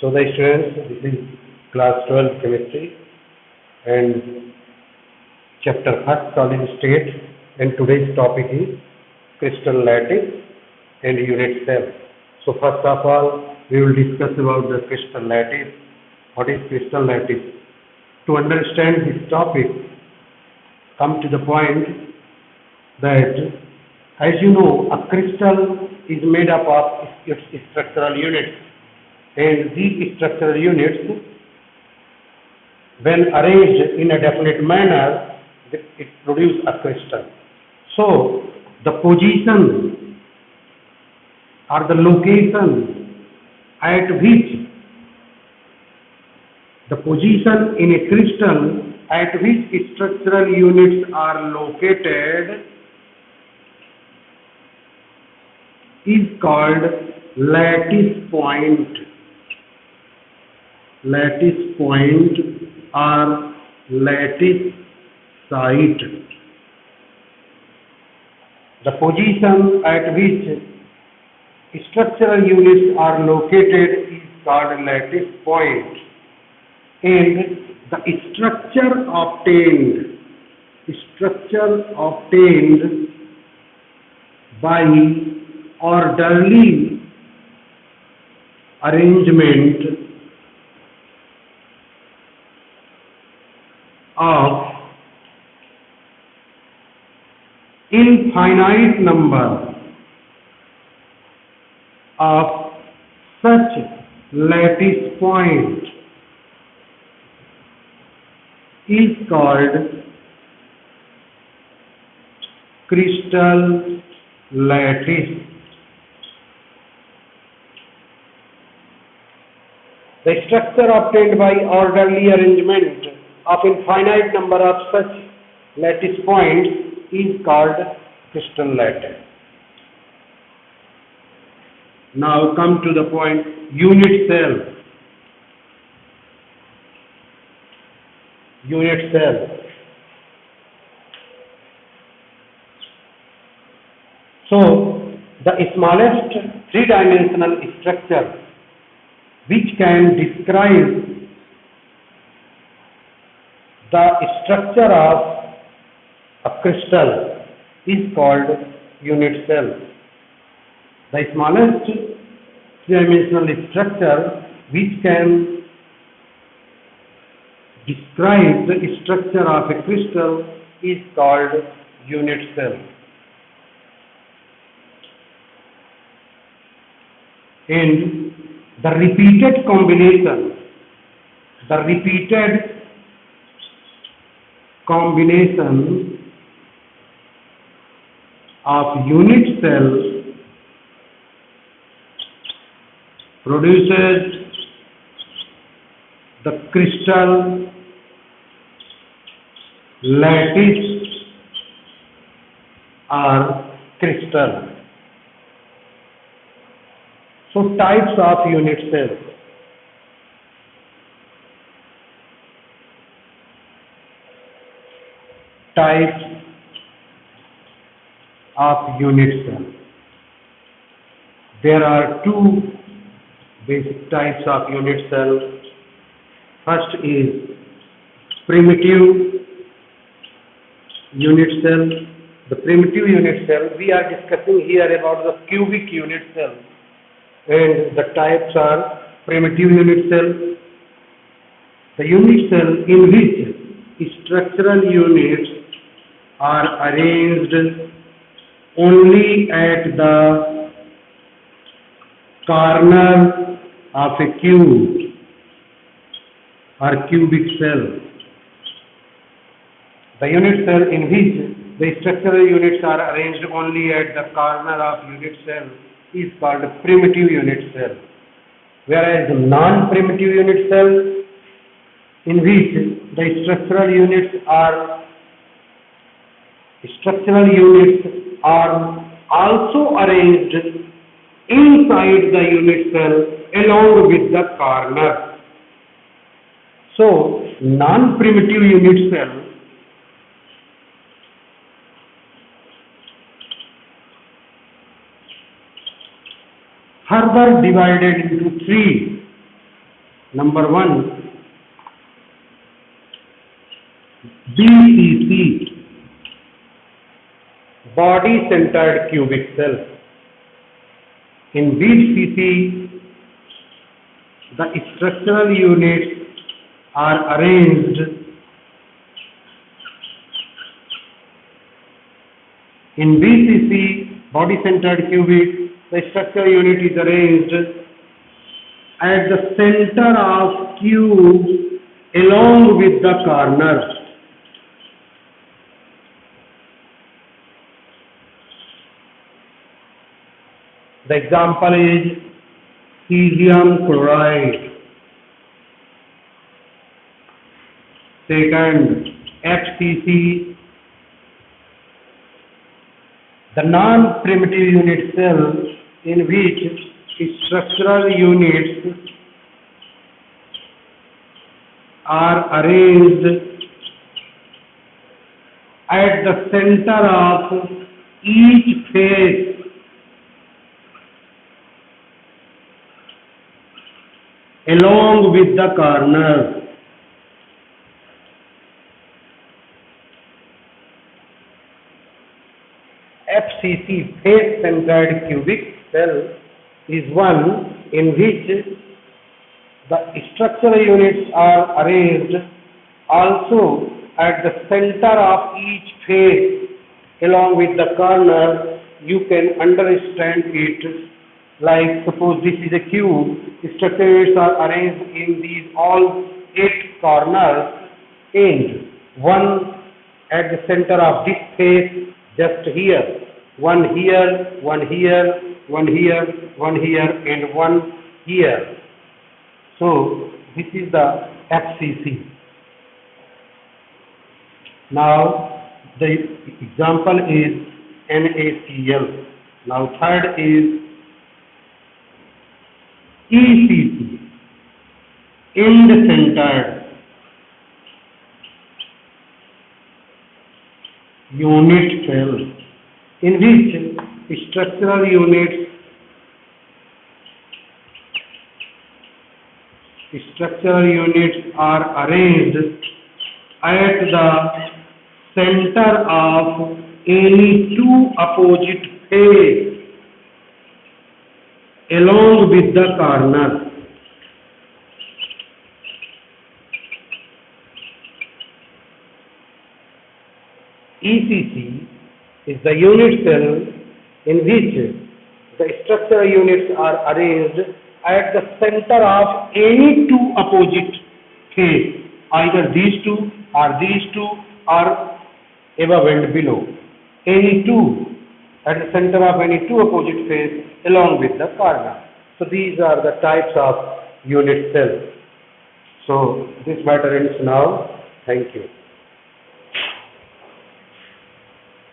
So the students, this is class 12 chemistry and chapter first solid state, and today's topic is crystal lattice and unit cell. So first of all, we will discuss about the crystal lattice. What is crystal lattice? To understand this topic, come to the point that, as you know, a crystal is made up of its structural units, and these structural units, when arranged in a definite manner, it produces a crystal. So the position or the location at which the position in a crystal at which structural units are located is called lattice point. Lattice point or lattice site. The position at which structural units are located is called lattice point, and the structure obtained by orderly arrangement of infinite number of such lattice points is called crystal lattice. The structure obtained by orderly arrangement of infinite number of such lattice points is called crystal lattice. Now come to the point unit cell. Unit cell. So the smallest three-dimensional structure which can describe the structure of a crystal is called unit cell. The smallest three-dimensional structure which can describe the structure of a crystal is called unit cell. And the repeated combination of unit cell produces the crystal lattice or crystal. So types of unit cells. Types of unit cell. There are two basic types of unit cell. First is primitive unit cell. The primitive unit cell, we are discussing here about the cubic unit cell, and the types are primitive unit cell, the unit cell in which structural units are arranged only at the corner of a cube or cubic cell. The unit cell in which the structural units are arranged only at the corner of unit cell is called primitive unit cell, whereas non-primitive unit cell in which the structural units are also arranged inside the unit cell along with the corner. So non-primitive unit cell further divided into three Number 1, BCC, body centered cubic cell. In BCC, the structural units are arranged in BCC, body centered cubic, the structural unit is arranged at the center of cube along with the corner. The example is cesium chloride. Second, FCC, the non-primitive unit cell in which structural units are arranged at the center of each face along with the corner. FCC, face centered cubic cell, is one in which the structural units are arranged also at the center of each face along with the corner. You can understand it like, suppose this is a cube, structural units are arranged in these all 8 corners and one at the center of this face, just here, one here, one here, one here, one here, and one here. So this is the FCC. Now the example is NaCl. Now third is ECC, end-centered unit cell, in which structural units are arranged at the center of any 2 opposite face along with the corner. ECC is the unit cell in which the structural units are arranged at the center of any 2 opposite face, either these two or above and below. Any 2 at the center of any 2 opposite face along with the corner. So these are the types of unit cells. So this matter ends now. Thank you.